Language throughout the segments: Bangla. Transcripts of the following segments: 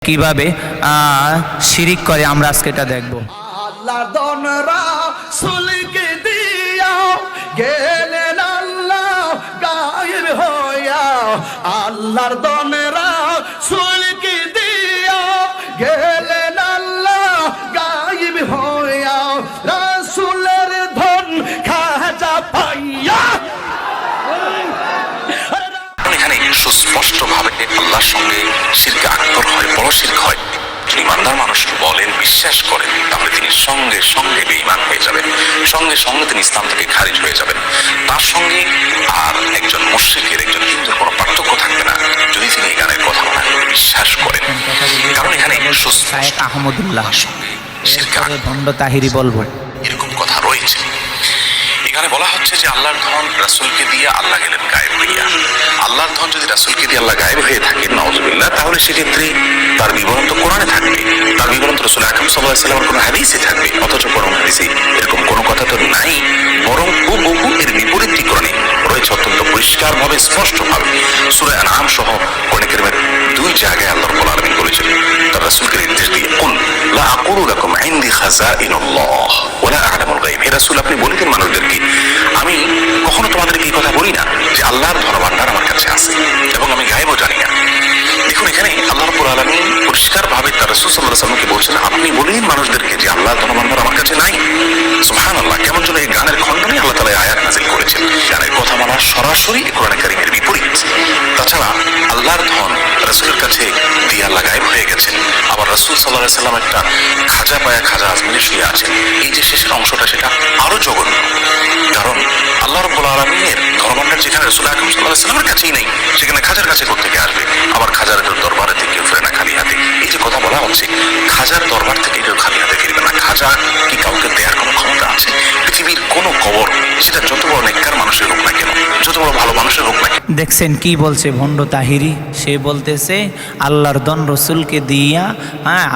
কিভাবে শিরিক করে আমরা আজকে এটা দেখব। আল্লাহ দনরা সুলকে দিয়া গেলেন আল্লাহ গায়েব হইয়া, আল্লাহর দনরা সুলকে দিয়া গেলেন আল্লাহ গায়েব হইয়া, রাসূলের ধন খাজা পাইয়া। এখানে সুস্পষ্টভাবে আল্লাহর সঙ্গে শিরকে আকবর হয়, বড় শিরক হয়। ইমানদার মানুষ বলেন, বিশ্বাস করেন, তাহলে তিনি সঙ্গে সঙ্গে বেঈমান হয়ে যাবেন, সঙ্গে সঙ্গে তিনি ইসলাম থেকে খারিজ হয়ে যাবেন। তার সঙ্গে আর একজন মুশরিকের, একজন হিন্দুর কোনো পার্থক্য থাকবে না, যদি তিনি এই গানের কথা বলা বিশ্বাস করেন। কারণ এখানে শায়েখ আহমদুল্লাহ সঙ্গে শিরকে আকবর ভণ্ড তাহিরি বলবো এরকম কথা রয়েছে। এখানে বলা হচ্ছে যে আল্লাহর ধন রাসূলকে দিয়ে আল্লাহ গেলেন গায়েব হইয়া। আল্লাহর ধন যদি রাসূলকে দিয়ে আল্লাহ গায়েব হয়ে থাকে, নাউযুবিল্লাহ, তাহলে সেক্ষেত্রে তার বিবরণ তো কোরআনে থাকবে, তার বিবরণ তো রাসূল আকরাম সাল্লাল্লাহু আলাইহি ওয়াসাল্লামের কোনো হাদিসে থাকবে। অথচ কোরআন হাদিসে এরকম কোনো কথা তো নাই, বরং হুবহু এর বিপরীতটি কোরআনে রয়েছে অত্যন্ত পরিষ্কারভাবে, স্পষ্টভাবে। সূরা আনআম সহ কোরআন কারীমের দুই জায়গায় আল্লাহ রাব্বুল আলামিন বলেছেন তার রাসূলকে নির্দেশ দিয়ে, কুল লা আকুলু লাকুম ইনদি খাযাইনুল্লাহ ওয়া লা আ'লামুল গায়ব। হে রাসূল, আপনি বলে দিন মানুষদেরকে, আমি কখনো তোমাদেরকে এই কথা বলি না যে আল্লাহর ধনভাণ্ডার আমার কাছে আছে এবং আমি গায়েবও জানি না। দেখুন, এখানে আল্লাহ রাব্বুল আলামিন পরিষ্কারভাবে তার রাসূল সাল্লাল্লাহু আলাইহি ওয়াসাল্লামকে বলছেন, আপনি বলে দিন মানুষদেরকে যে আল্লাহর ধনভাণ্ডার আমার কাছে নাই। সুবহানাল্লাহ, কেমন যেন এই গানের খণ্ডনে আল্লাহ তাআলা আয়াত নাযিল করেছেন। গানের কথা বলা সরাসরি কোরআন কারীমের বিপরীত। তাছাড়া আল্লাহর ধন রাসূলের কাছে দিয়ে আল্লাহ গায়েব হয়ে গেছেন। আবার রাসূল সাল্লাল্লাহু আলাইহি ওয়াসাল্লাম একটা খাজা পায়া খাজা আজমিরে শুয়ে আছেন। এই যে শেষের অংশটা, সেটা আরো জঘন্য। কারণ আল্লাহ রাব্বুল আলামিনের ধনভাণ্ডার যেখানে রাসূল আকরাম সাল্লাল্লাহু আলাইহি ওয়াসাল্লামের কাছেই নেই, সেখানে খাজার কাছে কোত্থেকে আসবে? আবার খাজার দরবারে থেকে কেউ ফিরে না খালি হাতে। এই যে কথা বলা হচ্ছে, খাজার দরবার থেকে কেউ খালি হাতে ফিরবে না। খাজা কি কাউকে দেওয়ার কোনো ক্ষমতা আছে? পৃথিবীর কোনো কবর, সেটা যত বড় নেককার মানুষের হোক না কেন, যত বড় ভালো মানুষের হোক না কেন। দেখছেন কি বলছে ভণ্ড তাহিরি? সে বলতেছে আল্লাহর ধন রসুলকে দিয়া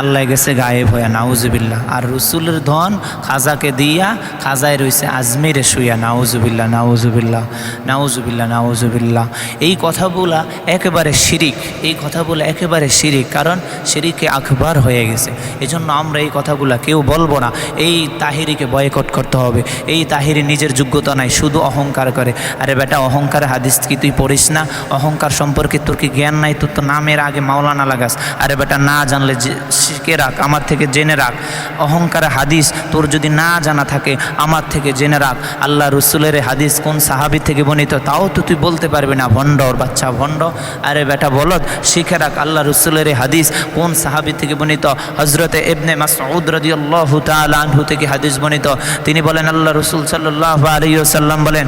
আল্লাহ গেছে গায়েব হইয়া, নাউজুবিল্লাহ। আর রসুলের ধন খাজাকে দিয়া খাজায় রয়েছে আজমিরে শুইয়া, নাউজুবিল্লাহ নাউজুবিল্লাহ নাউজুবিল্লাহ নাউজুবিল্লাহ। এই কথাগুলা একেবারে শিরিক, এই কথাগুলো একেবারে শিরিক, কারণ শিরিকে আকবার হয়ে গেছে। এজন্য আমরা এই কথাগুলা কেউ বলবো না। এই তাহিরিকে বয়কট করতে হবে। এই তাহিরি নিজের যোগ্যতা নাই, শুধু অহংকার করে। আরে বেটা, অহংকার হাদিস কি তুই পড়িস না? অহংকার সম্পর্কে তোর কি জ্ঞান নাই? তোর তো নামের আগে মাওলানা লাগাস। আরে বেটা, না জানলে শিখে রাখ, আমার থেকে জেনে রাখ। অহংকার হাদিস তোর যদি না জানা থাকে, আমার থেকে জেনে রাখ। আল্লাহ রসুলের হাদিস কোন সাহাবী থেকে বর্ণিত, তাও তো তুই বলতে পারবি না। ভণ্ড ওর বাচ্চা, ভণ্ড। আরে বেটা বলদ, শিখে রাখ আল্লাহ রসুলের হাদিস কোন সাহাবী থেকে বর্ণিত। হযরতে ইবনে মাসউদ রাদিয়াল্লাহু তাআলা আনহু থেকে হাদিস বর্ণিত। তিনি বলেন, আল্লাহ রসুল সাল্লাল্লাহু আলাইহি ওয়াসাল্লাম বলেন,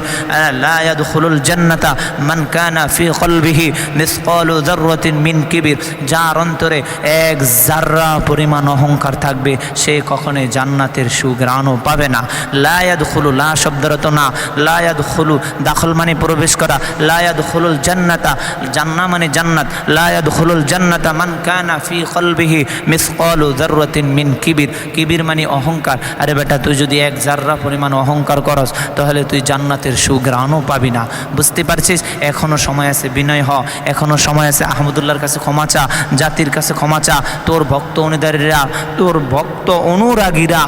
লা ইয়াদখুলুল জান্নাতা মান কানা ফি কলবিহি মিসকালু যাররাতিন মিন কিবির। যার অন্তরে এক জাররা পরিমাণ অহংকার থাকবে, সে কখনোই জান্নাতের সুঘ্রাণও পাবে না। লা ইয়াদখুলু, লা শব্দরত না, লা ইয়াদখুলু দাখল মানে প্রবেশ করা। লা ইয়াদখুলুল জান্নাতা, জান্নাহ মানে জান্নাত। লা ইয়াদখুলুল জান্নাতা মান কানা ফি কলবিহি মিসকালু যাররাতিন মিন কিবির। কিবির মানে অহংকার। আরে বেটা, তুই যদি এক জাররা পরিমাণ অহংকার করস, তাহলে তুই জান্নাতের সুঘ্রাণও পাবি না। বুঝতে পারছিস? এখনো সময় আছে, বিনয় হ। এখনো সময় আছে, আহমদুল্লাহর কাছে ক্ষমা চা, জাতির কাছে ক্ষমা চা। তোর ভক্ত অনুদারীরা, তোর ভক্ত অনুরাগীরা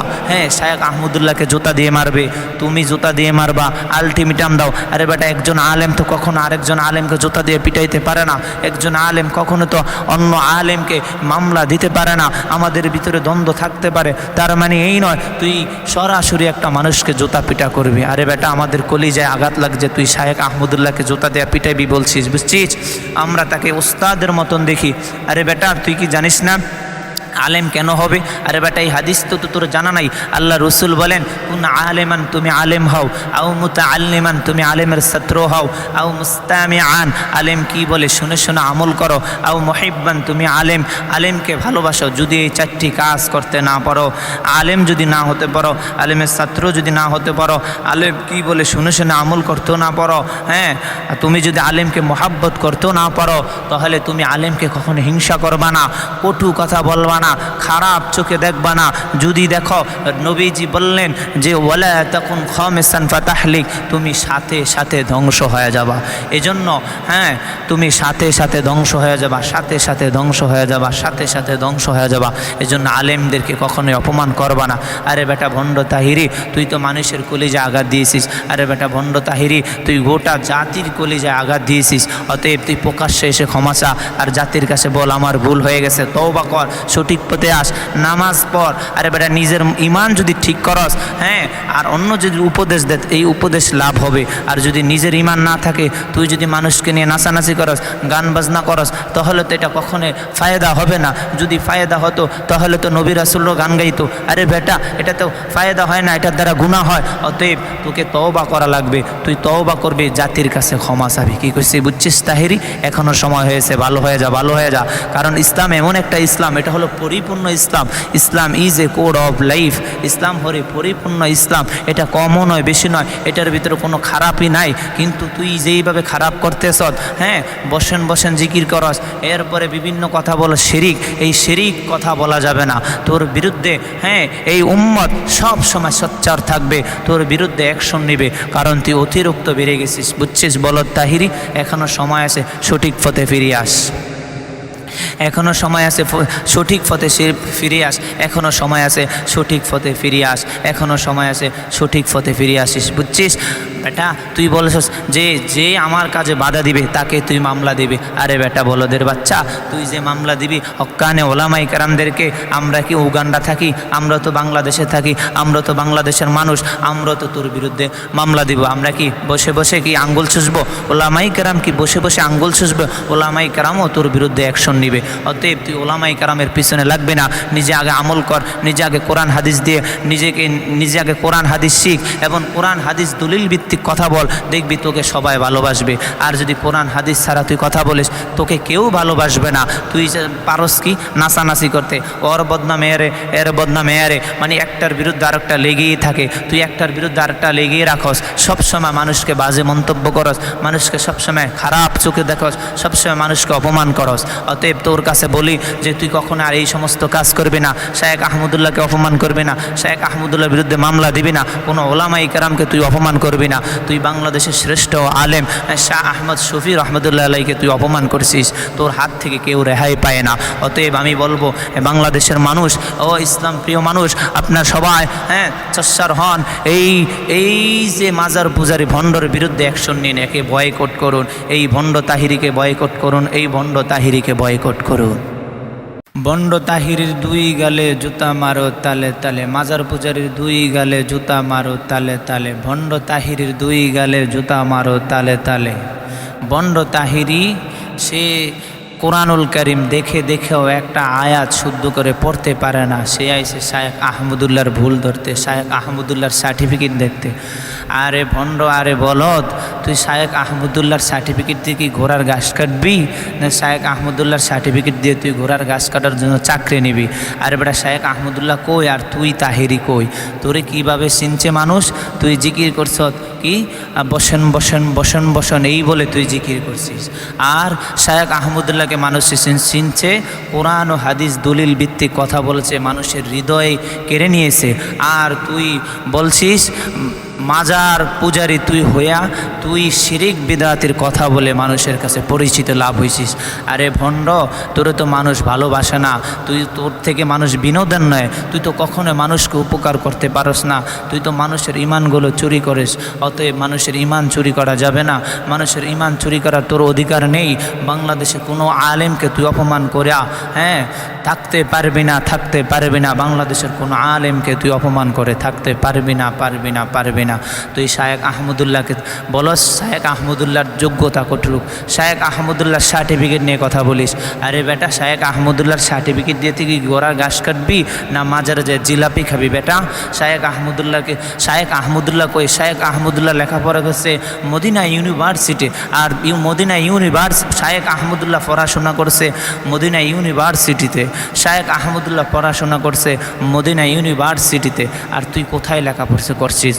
শায়েখ আহমদুল্লাহকে জুতা দিয়ে মারবে, তুমি জুতা দিয়ে মারবা, আলটিমেটাম দাও। আরে বেটা, একজন আলেম তো কখনো আরেকজন আলেমকে জুতা দিয়ে পিটাইতে পারে না। একজন আলেম কখনো তো অন্য আলেমকে মামলা দিতে পারে না। আমাদের ভিতরে দ্বন্দ্ব থাকতে পারে, তার মানে এই নয় তুই সরাসরি একটা মানুষকে জুতা পিটা করবি। আরে বেটা, আমাদের কলিজায় আঘাত লাগছে, তুই শায়েখ আহমদুল্লাহকে জুতা দেয়া পিটাইবি বলছিস। বুঝছিস? আমরা তাকে উস্তাদের মতন দেখি। আরে বেটা, তুই কি জানিস না আলেম কেন হবে? আরে বেটা, এই হাদিস তো তোর জানা নাই। আল্লাহ রসুল বলেন, কুন আলেমান, তুমি আলেম হও, আও মুতাআল্লিমান, তুমি আলেমের ছাত্র হও, আও মুস্তামিআন, আলেম কি বলে শুনে শুনে আমল করো, আও মুহিব্বান, তুমি আলেম, আলেমকে ভালোবাসো। যদি এই চারটি কাজ করতে না পারো, আলেম যদি না হতে পারো, আলেমের ছাত্র যদি না হতে পারো, আলেম কি বলে শুনে শুনে আমল করতেও না পারো, তুমি যদি আলেমকে মোহাব্বত করতেও না পারো, তাহলে তুমি আলেমকে কখনো হিংসা করবা না, কটু কথা বলবা না, না, খারাপ চোখে দেখবা না। যদি দেখো, নবীজি বললেন যে ওয়ালা তাকুন খামিসান ফাতাহলিক, তুমি সাথে সাথে ধ্বংস হয়ে যাবা। এজন্য হ্যাঁ, তুমি সাথে সাথে ধ্বংস হয়ে যাবা, সাথে সাথে ধ্বংস হয়ে যাবা, সাথে সাথে ধ্বংস হয়ে যাবা। এজন্য আলেমদেরকে কখনোই অপমান করবা না। আরে বেটা ভণ্ড তাহিরি, তুই তো মানুষের কলিজে আঘাত দিয়েছিস। আরে বেটা ভণ্ড তাহিরি, তুই গোটা জাতির কলিজে আঘাত দিয়েছিস। অতএব তুই প্রকাশ্যে এসে ক্ষমা চা, আর জাতির কাছে বল আমার ভুল হয়ে গেছে, তওবা কর, সঠিক পথে আস, নামাজ পড়। আরে বেটা নিজের ইমান যদি ঠিক করস, হ্যাঁ, আর অন্য যদি উপদেশ দে, এই উপদেশ লাভ হবে। আর যদি নিজের ইমান না থাকে, তুই যদি মানুষকে নিয়ে নাচানাচি করস, গান বাজনা করস, তাহলে তো এটা কখনোই ফায়দা হবে না। যদি ফায়দা হতো তাহলে তো নবী রাসূলও গান গাইতো। আরে বেটা, এটা তো ফায়দা হয় না, এটার দ্বারা গুনাহ হয়। অতএব তোকে তওবা করা লাগবে, তুই তওবা করবি, জাতির কাছে ক্ষমা চাবি। কি কইছি বুঝছিস তাহিরি? এখনো সময় হয়েছে, ভালো হয়ে যা, ভালো হয়ে যা। কারণ ইসলাম এমন একটা ইসলাম, এটা হলো পরিপূর্ণ ইসলাম। Islam is a code of life. ইসলাম হরে পরিপূর্ণ ইসলাম। এটা কমও নয়, বেশি নয়, এটার ভিতরে কোনো খারাপই নাই। কিন্তু তুই যেইভাবে খারাপ করতেছ, হ্যাঁ, বসেন বসেন জিকির করস, এরপরে বিভিন্ন কথা বলো শিরিক, এই শিরিক কথা বলা যাবে না। তোর বিরুদ্ধে হ্যাঁ এই উম্মত সব সময় সোচ্চার থাকবে, তোর বিরুদ্ধে অ্যাকশন নেবে, কারণ তুই অতিরিক্ত বেড়ে গেছিস। বুঝছিস বলত তাহিরি? এখনো সময় আছে, সঠিক পথে ফিরে আস। এখনো সময় আছে, সঠিক পথে ফিরে আস। এখনো সময় আছে, সঠিক পথে ফিরে আস। এখনো সময় আছে, সঠিক পথে ফিরে আসিস। বুঝছিস বেটা? তুই বলছিস যে আমার কাজে বাধা দিবে তাকে তুই মামলা দিবি। আরে বেটা বলদের বাচ্চা, তুই যে মামলা দিবি হক্কানে ওলামায়ে কেরামদেরকে, আমরা কি উগান্ডা থাকি? আমরা তো বাংলাদেশে থাকি, আমরা তো বাংলাদেশের মানুষ, আমরা তো তোর বিরুদ্ধে মামলা দিব। আমরা কি বসে বসে কি আঙ্গুল চুষবো? ওলামায়ে কেরাম কি বসে বসে আঙ্গুল চুষবে? ওলামায়ে কেরামও তোর বিরুদ্ধে অ্যাকশন নিবে। অতএব তুই ওলামায়ে কেরামের পিছনে লাগবে না, নিজে আগে আমল কর, নিজে আগে কোরআন হাদিস দিয়ে নিজে আগে কোরআন হাদিস শিখ, এবং কোরআন হাদিস দলিল ভিত্তিক কথা বল, দেখবি তোকে সবাই ভালোবাসবে। আর যদি কোরআন হাদিস ছাড়া তুই কথা বলিস, তোকে কেউ ভালোবাসবে না। তুই পারস কি নাচানাচি করতে, ওর বদনাম এরে, এর বদনাম এরে, মানে একটার বিরুদ্ধে আরেকটা লেগেই থাকে। তুই একটার বিরুদ্ধে আরেকটা লেগেই রাখস, সবসময় মানুষকে বাজে মন্তব্য করস, মানুষকে সবসময় খারাপ চোখে দেখস, সবসময় মানুষকে অপমান করস। অতএব তোর কাছে বলি যে তুই কখনো আর এই সমস্ত কাজ করবি না। শায়েখ আহমদুল্লাহকে অপমান করবি না, শায়েখ আহমদুল্লাহর বিরুদ্ধে মামলা দিবি না, কোনো ওলামায়ে কেরামকে তুই অপমান করবি না। তুই বাংলাদেশের শ্রেষ্ঠ আলেম শাহ আহমদ শফি রহমতুল্লাহ আলাইকে তুই অপমান করছিস, তোর হাত থেকে কেউ রেহাই পায় না। অতএব আমি বলবো বাংলাদেশের মানুষ ও ইসলাম প্রিয় মানুষ, আপনার সবাই হ্যাঁ চর্চার হন, এই যে মাজার পূজারি ভণ্ডর বিরুদ্ধে অ্যাকশন নিন, একে বয়কট করুন, এই ভণ্ড তাহিরিকে বয়কট করুন, এই ভণ্ড তাহিরিকে বয়কট করুন। বন্ড তাহিরির দুই গালে জুতা মারো তালে তালে, মাজার পূজারির দুই গালে জুতা মারো তালে তালে, ভন্ড তাহিরির দুই গালে জুতা মারো তালে তালে। বন্ড তাহিরি সে কোরআনুল কারীম দেখেও একটা আয়াত শুদ্ধ করে পড়তে পারে না, সে আইসে শায়েখ আহমদুল্লাহর ভুল ধরতে, শায়েখ আহমদুল্লাহর সার্টিফিকেট দেখতে। আরে ভণ্ড, আরে বলদ, তুই শায়েখ আহমদুল্লাহর সার্টিফিকেট দিয়ে কি ঘোড়ার ঘাস কাটবি? না শায়েখ আহমদুল্লাহর সার্টিফিকেট দিয়ে তুই ঘোড়ার ঘাস কাটার জন্য চাকরি নিবি? আরে বেটা শায়েখ আহমদুল্লাহ কই আর তুই তাহিরি কই? তোরে কিভাবে চিনছে মানুষ? তুই জিকির করছ কি বসেন বসেন বসেন বসেন এই বলে তুই জিকির করছিস। আর শায়েখ আহমদুল্লাহকে মানুষ চিনছে, কোরআন ও হাদিস দলিল ভিত্তিক কথা বলেছে, মানুষের হৃদয়ে কেড়ে নিয়েছে। আর তুই বলছিস মাজার পূজারি তুই হইয়া তুই শিরিক বিদআতের কথা বলে মানুষের কাছে পরিচিত লাভ হয়েছিস। আরে ভণ্ড, তোরে তো মানুষ ভালোবাসে না, তোর থেকে মানুষ বিনোদন নয়, তুই তো কখনো মানুষকে উপকার করতে পারস না, তুই তো মানুষের ইমানগুলো চুরি করিস। অতএব মানুষের ইমান চুরি করা যাবে না, মানুষের ইমান চুরি করার তোর অধিকার নেই। বাংলাদেশে কোনো আলেমকে তুই অপমান করিয়া হ্যাঁ থাকতে পারবি না, থাকতে পারবি না। বাংলাদেশের কোনো আলেমকে তুই অপমান করে থাকতে পারবি না, পারবি না, পারবি না। তুই শায়েখ আহমদুল্লাহকে বলস শায়েখ আহমদুল্লাহর যোগ্যতা কতটুক, শায়েখ আহমদুল্লাহর সার্টিফিকেট নিয়ে কথা বলিস। আরে বেটা, শায়েখ আহমদুল্লাহর সার্টিফিকেট দিয়ে তুই কি গোড়ার ঘাস কাটবি না মাজারে যে জিলাপি খাবি? বেটা শায়েখ আহমদুল্লাহ কই? শায়েখ আহমদুল্লাহ লেখাপড়া করছে মদিনা ইউনিভার্সিটি, আর মদিনা শায়েখ আহমদুল্লাহ পড়াশোনা করছে মদিনা ইউনিভার্সিটিতে, শায়েখ আহমদুল্লাহ পড়াশোনা করছে মদিনা ইউনিভার্সিটিতে। আর তুই কোথায় লেখাপড়া করছিস?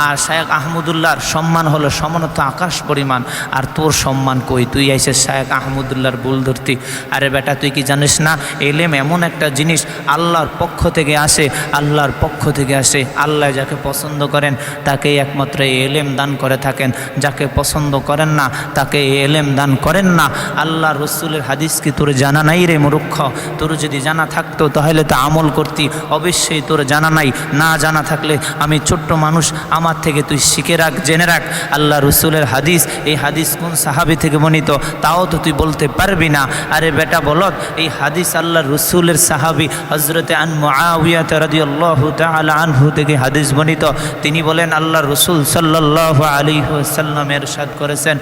আর শায়েখ আহমদুল্লাহর সম্মান হলো সমানত আকাশ পরিমাণ, আর তোর সম্মান কই? তুই আইসে শায়েখ আহমদুল্লাহর বুল ধরতি। আরে বেটা তুই কি জানিস না এলেম এমন একটা জিনিস আল্লাহর পক্ষ থেকে আসে, আল্লাহর পক্ষ থেকে আসে। আল্লাহ যাকে পছন্দ করেন তাকেই একমাত্র এই এলেম দান করে থাকেন, যাকে পছন্দ করেন না তাকে এই এলেম দান করেন না। আল্লাহ রসুলের হাদিস কি তোর জানা নাই রে মূর্খ? তোর যদি জানা থাকতো তাহলে তো আমল করতি, অবশ্যই তোর জানা নাই। না জানা থাকলে আমি ছোট্ট মানুষ, আমার থেকে তুই শিখে রাখ, জেনে রাখ আল্লাহ রসুলের হাদিস। এই হাদিস কোন সাহাবী থেকে বর্ণিত তাও তো তুই বলতে পারবি না। আরে বেটা বলত, এই হাদিস আল্লাহ রসুলের সাহাবী হযরতে আন মুআবিয়া রাদিয়াল্লাহু তাআলা আনহু থেকে হাদিস বর্ণিত। তিনি বলেন আল্লাহ রসুল সাল্লাল্লাহু আলাইহি ওয়াসাল্লাম ইরশাদ করেছেন,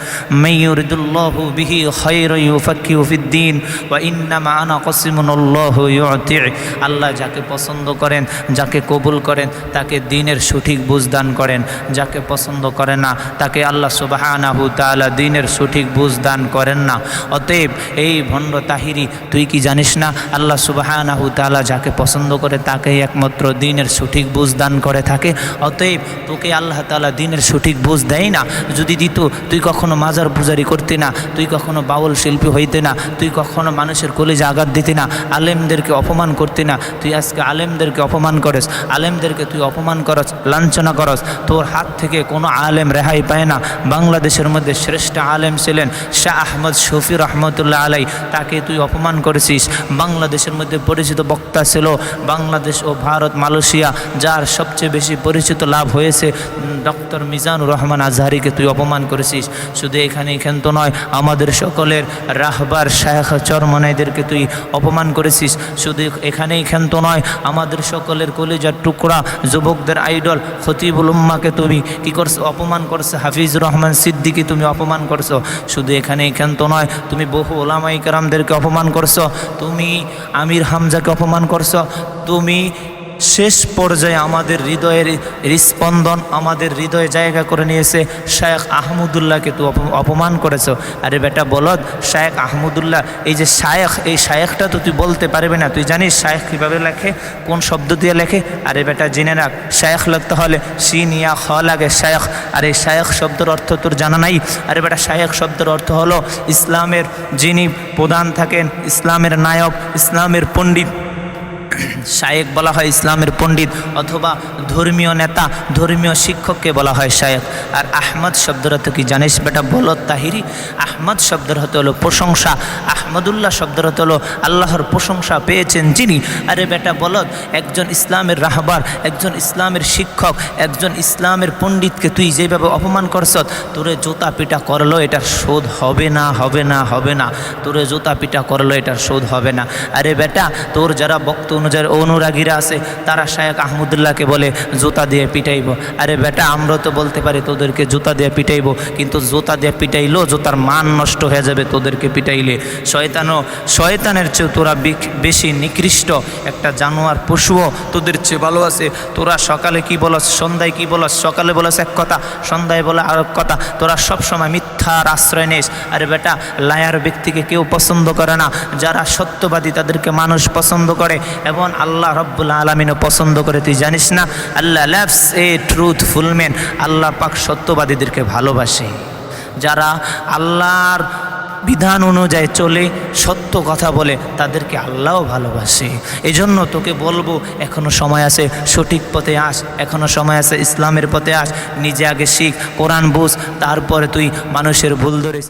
মাইয়ুরিদুল্লাহু বিহি খায়রান ইউফাক্কিহু ফিদ্দীন ওয়া ইন্নামা আনা কাসিমুল্লাহু ইউতি। আল্লাহ যাকে পছন্দ করেন, যাকে কবুল করেন তাকে দ্বীনের সঠিক বুঝ দান করেন, যাকে পছন্দ করে না তাকে আল্লাহ সুবহানাহু তাআলা দ্বীনের সঠিক বুঝ দান করেন না। অতএব এই ভণ্ড তাহিরি তুই কি জানিস না আল্লাহ সুবহানাহু তাআলা যাকে পছন্দ করে তাকেই একমাত্র দ্বীনের সঠিক বুঝ দান করে থাকে। অতএব তোকে আল্লাহ তাআলা দ্বীনের সঠিক বুঝ দেয় না। যদি দিত তুই কখনো মাজার পূজারি করতি না, তুই কখনো বাউল শিল্পী হইতে না, তুই কখনো মানুষের কলেজে আঘাত দিতি না, আলেমদেরকে অপমান করতি না। তুই আজকে আলেমদেরকে অপমান করস, আলেমদেরকে তুই অপমান করস, লাঞ্ছনা করস। তোর হাত থেকে কোনো আলেম রেহাই পায় না। বাংলাদেশের মধ্যে শ্রেষ্ঠ আলেম ছিলেন শাহ আহমদ শফি রহমতুল্লাহ আলাই, তাকে তুই অপমান করেছিস। বাংলাদেশের মধ্যে পরিচিত বক্তা ছিল বাংলাদেশ ও ভারত মালয়েশিয়া, যার সবচেয়ে বেশি পরিচিত লাভ হয়েছে ডক্টর মিজানুর রহমান আজহারিকে তুই অপমান করেছিস। শুধু এখানে তো নয়, আমাদের সকলের রাহবার শায়েখ চরমনাইদেরকে তুই অপমান করেছিস। শুধু এখানেই তো নয়, আমাদের সকলের কলিজার টুকরা যুবকদের আইডল খতিবুল উম্মাকে তুমি কি করছো? অপমান করছো। হাফিজুর রহমান সিদ্দিকী তুমি অপমান করছো। শুধু এখানেই তো নয়, তুমি বহু ওলামায়ে কেরামদেরকে অপমান করছো, তুমি আমির হামজাকে অপমান করছো, তুমি শেষ পর্যায়ে আমাদের হৃদয়ের হৃস্পন্দন, আমাদের হৃদয়ে জায়গা করে নিয়েছে শায়েখ আহমদুল্লাহকে তুই অপমান করেছো। আরে বেটা বলদ, শায়েখ আহমদুল্লাহ এই যে শায়েখ, এই শায়েখটা তো তুই বলতে পারবি না। তুই জানিস শায়েখ কীভাবে লেখে, কোন শব্দ দিয়ে লেখে? আরে বেটা জেনে রাখ, শায়েখ লিখতে হলে সিন ইয়া খ লাগে শায়েখ। আর এই শায়েখ শব্দের অর্থ তোর জানা নাই? আরে বেটা শায়েখ শব্দের অর্থ হলো ইসলামের যিনি প্রধান থাকেন, ইসলামের নায়ক, ইসলামের পণ্ডিত। শায়েখ বলা হয় ইসলামের পণ্ডিত অথবা ধর্মীয় নেতা, ধর্মীয় শিক্ষককে বলা হয় শায়েখ। আর আহমদ শব্দের অর্থ কি জানিস বেটা বলদ তাহিরি? আহমদ শব্দের অর্থ হলো প্রশংসা, আহমদুল্লাহ শব্দের অর্থ হলো আল্লাহর প্রশংসা পেয়েছেন যিনি। আরে বেটা বলদ, একজন ইসলামের রাহবার, একজন ইসলামের শিক্ষক, একজন ইসলামের পণ্ডিতকে তুই যেভাবে অপমান করছ, তোরে জুতা পিটা করলো এটার শোধ হবে না, হবে না, হবে না। তোরে জুতা পিটা করলো এটার শোধ হবে না। আরে বেটা তোর যারা বক্ত অনুরাগীরা আছে তারা শায়েখ আহমদুল্লাহকে বলে জুতা দিয়ে পিটাইব। আরে বেটা আমরা তো বলতে পারি তোদেরকে জুতা দিয়ে পিটাইব, কিন্তু জুতা দিয়ে পিটাইলো জুতার মান নষ্ট হয়ে যাবে তোদেরকে পিটাইলে। শয়তানের চেয়েও তোরা বেশি নিকৃষ্ট একটা জানোয়ার, পশুও তোদের চেয়ে ভালো আছে। তোরা সকালে কি বলস, সন্ধ্যায় কি বলস? সকালে বলস এক কথা, সন্ধ্যায় বলে আর এক কথা। তোরা সবসময় মিথ্যার আশ্রয় নেস। আরে বেটা লায়ার ব্যক্তিকে কেউ পছন্দ করে না, যারা সত্যবাদী তাদেরকে মানুষ পছন্দ করে এবং আল্লাহ রব্বুল আলামিনও পছন্দ করে। তুই জানিস না আল্লাহ লাভস এ ট্রুথফুল ম্যান, আল্লাহ পাক সত্যবাদীদেরকে ভালোবাসে। যারা আল্লাহর বিধান অনুযায়ী চলে, সত্য কথা বলে, তাদেরকে আল্লাহও ভালোবাসে। এজন্য তোকে বলবো এখনো সময় আছে, সঠিক পথে আস, এখনো সময় আছে, ইসলামের পথে আস। নিজে আগে শিখ, কোরআন বুঝ, তারপরে তুই মানুষের ভুল ধরিস।